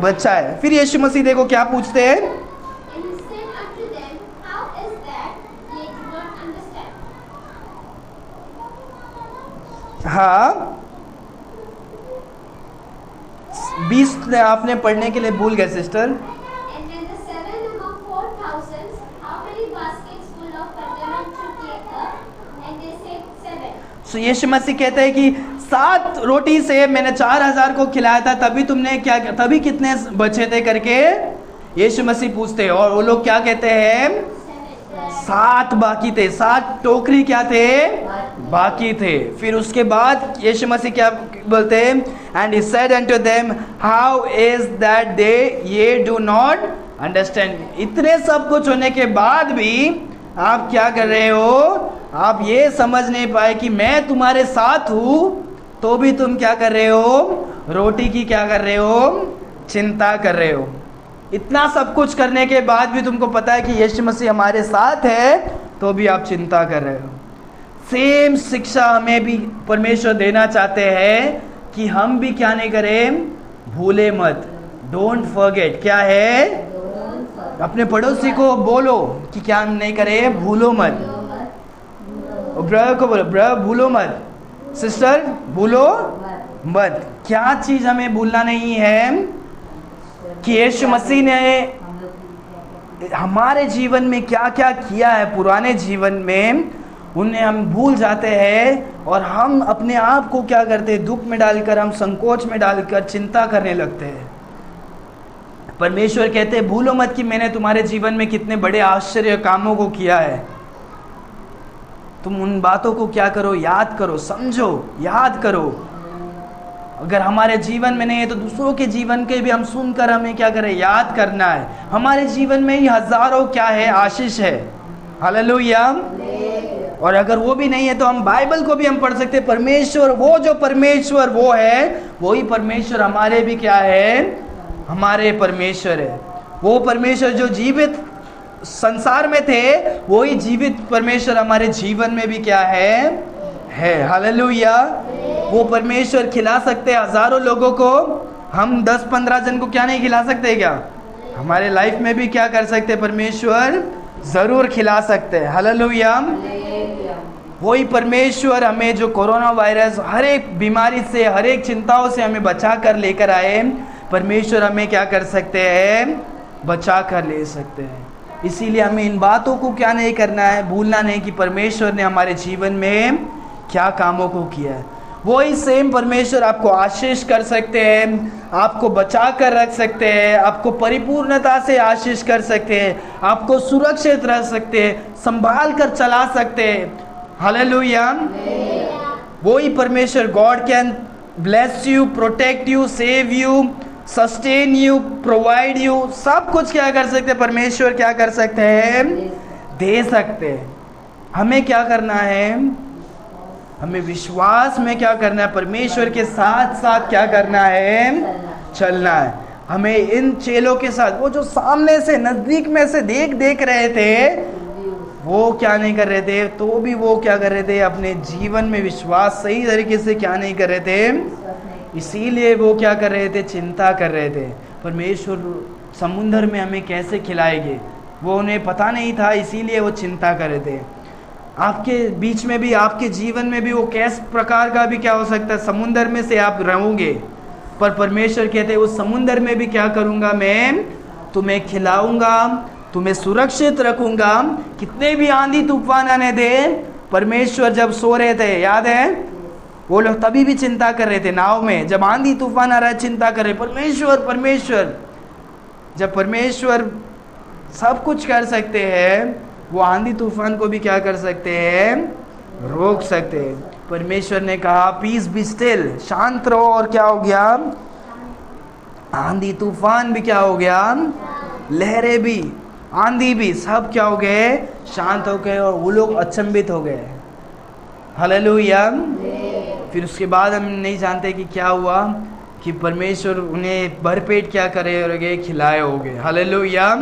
बच्चा है। फिर यीशु मसीह देखो क्या पूछते हैं। हाँ, 20 आपने पढ़ने के लिए भूल गए सिस्टर। यीशु मसीह कहते हैं कि 7 रोटी से मैंने 4000 को खिलाया था, तभी कितने बचे थे करके यीशु मसीह पूछते हैं। और वो लोग क्या कहते हैं, 7 बाकी थे, 7 टोकरी क्या थे, बाकी थे। फिर उसके बाद यीशु मसीह क्या बोलते हैं, and he said unto them how is that they ये डू नॉट अंडरस्टैंड। इतने सब कुछ होने के बाद भी आप क्या कर रहे हो, आप ये समझ नहीं पाए कि मैं तुम्हारे साथ हूँ, तो भी तुम क्या कर रहे हो, रोटी की क्या कर रहे हो, चिंता कर रहे हो। इतना सब कुछ करने के बाद भी तुमको पता है कि यीशु मसीह हमारे साथ है, तो भी आप चिंता कर रहे हो। सेम शिक्षा हमें भी परमेश्वर देना चाहते हैं कि हम भी क्या नहीं करें, भूले मत। डोंट फॉरगेट, क्या है, अपने पड़ोसी को बोलो कि क्या नहीं करे, भूलो मत। ब्रदर को बोलो, ब्रदर भूलो मत, सिस्टर भूलो मत। क्या चीज़ हमें भूलना नहीं है कि यीशु मसीह ने हमारे जीवन में क्या क्या किया है, पुराने जीवन में, उन्हें हम भूल जाते हैं और हम अपने आप को क्या करते हैं, दुख में डालकर, हम संकोच में डालकर चिंता करने लगते हैं। परमेश्वर कहते हैं भूलो मत कि मैंने तुम्हारे जीवन में कितने बड़े आश्चर्य कामों को किया है। तुम उन बातों को क्या करो, याद करो, समझो, याद करो। अगर हमारे जीवन में नहीं है तो दूसरों के जीवन के भी हम सुनकर हमें क्या करें, याद करना है। हमारे जीवन में ही हजारों क्या है, आशीष है। हालेलुया। और अगर वो भी नहीं है तो हम बाइबल को भी हम पढ़ सकते हैं। परमेश्वर, वो जो परमेश्वर वो है, वही परमेश्वर हमारे भी क्या है, हमारे परमेश्वर है। वो परमेश्वर जो जीवित संसार में थे, वही जीवित परमेश्वर हमारे जीवन में भी क्या है। हालेलुया। वो परमेश्वर खिला सकते हैं हजारों लोगों को, हम 10-15 जन को क्या नहीं खिला सकते क्या? हमारे लाइफ में भी क्या कर सकते, परमेश्वर जरूर खिला सकते हैं। हालेलुया। वही परमेश्वर हमें जो कोरोना वायरस, हर एक बीमारी से, हर एक चिंताओं से हमें बचा कर लेकर आए, परमेश्वर हमें क्या कर सकते हैं, बचा कर ले सकते हैं। इसीलिए हमें इन बातों को क्या नहीं करना है, भूलना नहीं कि परमेश्वर ने हमारे जीवन में क्या कामों को किया है। वही सेम परमेश्वर आपको आशीष कर सकते हैं, आपको बचा कर रख सकते हैं, आपको परिपूर्णता से आशीष कर सकते हैं, आपको सुरक्षित रख सकते हैं, संभाल कर चला सकते हैं। हालेलुया। वही परमेश्वर God can bless you, protect you, save you, sustain you, provide you, सब कुछ क्या कर सकते हैं, परमेश्वर क्या कर सकते हैं, दे सकते हैं। हमें क्या करना है, हमें विश्वास में क्या करना है, परमेश्वर के साथ साथ क्या करना है, चलना है। हमें इन चेलों के साथ, वो जो सामने से नजदीक में से देख रहे थे, वो क्या नहीं कर रहे थे, तो भी वो क्या कर रहे थे, अपने जीवन में विश्वास सही तरीके से क्या नहीं कर रहे थे। इसीलिए वो क्या कर रहे थे, चिंता कर रहे थे, परमेश्वर समुद्र में हमें कैसे खिलाएंगे, वो उन्हें पता नहीं था, इसीलिए वो चिंता कर रहे थे। आपके बीच में भी, आपके जीवन में भी वो किस प्रकार का भी क्या हो सकता है, समुद्र में से आप रहोगे, पर परमेश्वर कहते हैं उस समुद्र में भी क्या करूँगा, मैं तुम्हें खिलाऊंगा, तुम्हें सुरक्षित रखूंगा। कितने भी आंधी तूफान आने दे, परमेश्वर जब सो रहे थे, याद है, वो लोग तभी भी चिंता कर रहे थे नाव में, जब आंधी तूफान आ रहा है चिंता कर रहे, परमेश्वर जब परमेश्वर सब कुछ कर सकते हैं, वो आंधी तूफान को भी क्या कर सकते हैं, रोक सकते हैं। परमेश्वर ने कहा पीस बी स्टिल, शांत रहो, और क्या हो गया, आंधी तूफान भी क्या हो गया, लहरें भी, आंधी भी, सब क्या हो गए, शांत हो गए, और वो लोग अचंभित हो गए। हालेलुया। फिर उसके बाद हम नहीं जानते कि क्या हुआ, कि परमेश्वर उन्हें भरपेट क्या करे होगे, खिलाए होगे। हालेलुया।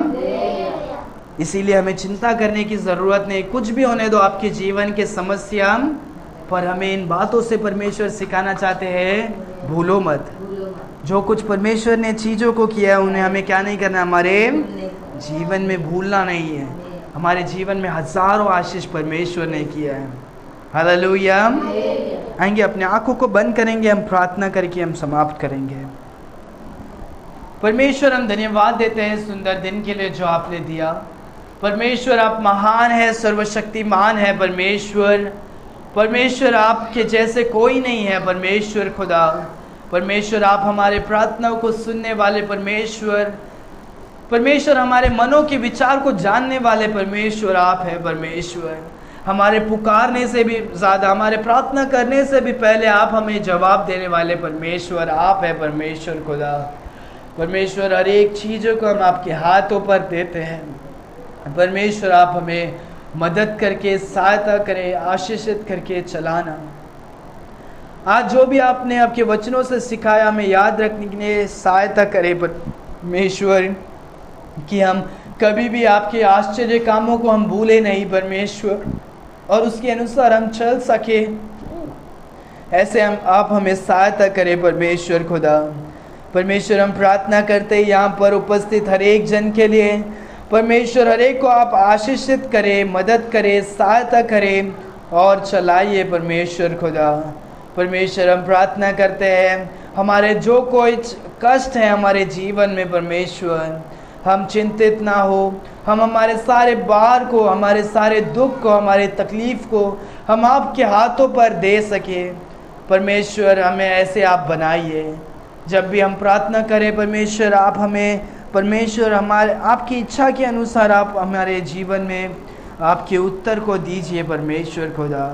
इसीलिए हमें चिंता करने की ज़रूरत नहीं, कुछ भी होने दो आपके जीवन के समस्या, पर हमें इन बातों से परमेश्वर सिखाना चाहते हैं, भूलो मत। जो कुछ परमेश्वर ने चीज़ों को किया है, उन्हें हमें क्या नहीं करना, हमारे जीवन में भूलना नहीं है। हमारे जीवन में हज़ारों आशीष परमेश्वर ने किया है। हालेलुया। आएंगे, अपने आंखों को बंद करेंगे, हम प्रार्थना करके हम समाप्त करेंगे। परमेश्वर, हम धन्यवाद देते हैं सुंदर दिन के लिए जो आपने दिया। परमेश्वर, आप महान है, सर्वशक्तिमान है। परमेश्वर आपके जैसे कोई नहीं है। परमेश्वर खुदा, परमेश्वर आप हमारे प्रार्थनाओं को सुनने वाले परमेश्वर हमारे मनों के विचार को जानने वाले परमेश्वर आप है। परमेश्वर, हमारे पुकारने से भी ज़्यादा, हमारे प्रार्थना करने से भी पहले आप हमें जवाब देने वाले परमेश्वर आप है। परमेश्वर खुदा, परमेश्वर हर एक चीज़ों को हम आपके हाथों पर देते हैं। परमेश्वर, आप हमें मदद करके, सहायता करें, आशीषित करके चलाना। आज जो भी आपने आपके वचनों से सिखाया, हमें याद रखने के लिए सहायता करें परमेश्वर, कि हम कभी भी आपके आश्चर्य कामों को हम भूले नहीं परमेश्वर, और उसके अनुसार हम चल सके। ऐसे आप हमें सहायता करें परमेश्वर खुदा। परमेश्वर, हम प्रार्थना करते हैं यहाँ पर उपस्थित हर एक जन के लिए। परमेश्वर, हर एक को आप आशीषित करें, मदद करें, सहायता करें और चलाइए परमेश्वर खुदा। परमेश्वर, हम प्रार्थना करते हैं हमारे जो कोई कष्ट है हमारे जीवन में परमेश्वर, हम चिंतित ना हो, हम हमारे सारे भार को, हमारे सारे दुख को, हमारे तकलीफ़ को हम आपके हाथों पर दे सके। परमेश्वर, हमें ऐसे आप बनाइए। जब भी हम प्रार्थना करें परमेश्वर, आप हमें परमेश्वर हमारे आपकी इच्छा के अनुसार आप हमारे जीवन में आपके उत्तर को दीजिए परमेश्वर खुदा।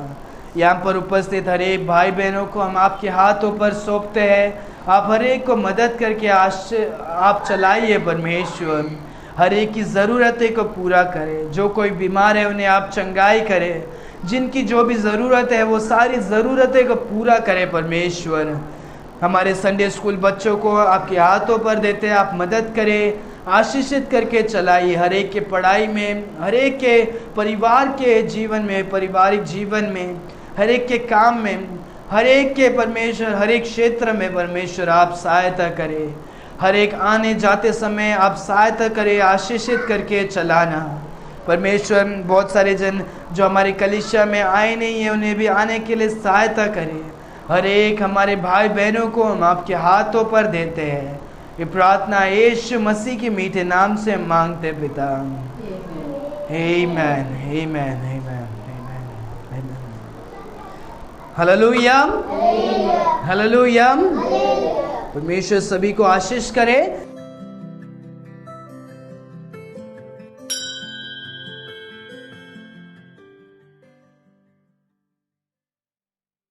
यहाँ पर उपस्थित हर एक भाई बहनों को हम आपके हाथों पर सौंपते हैं। आप हर एक को मदद करके आप चलाइए परमेश्वर, हर एक की ज़रूरतें को पूरा करें। जो कोई बीमार है उन्हें आप चंगाई करें, जिनकी जो भी ज़रूरत है वो सारी ज़रूरतें को पूरा करें परमेश्वर। हमारे संडे स्कूल बच्चों को आपके हाथों पर देते हैं, आप मदद करें, आशीषित करके चलाइए हर एक के पढ़ाई में, हर एक के परिवार के जीवन में, पारिवारिक जीवन में, हर एक के काम में, हर एक के परमेश्वर हर एक क्षेत्र में परमेश्वर आप सहायता करें। हर एक आने जाते समय आप सहायता करें, आशीषित करके चलाना परमेश्वर। बहुत सारे जन जो हमारे कलीसिया में आए नहीं हैं उन्हें भी आने के लिए सहायता करें। हर एक हमारे भाई बहनों को हम आपके हाथों पर देते हैं। ये प्रार्थना यीशु मसीह के मीठे नाम से मांगते पिता। आमीन, आमीन, आमीन, आमीन। Hallelujah, hallelujah. परमेश्वर सभी को आशीष करे।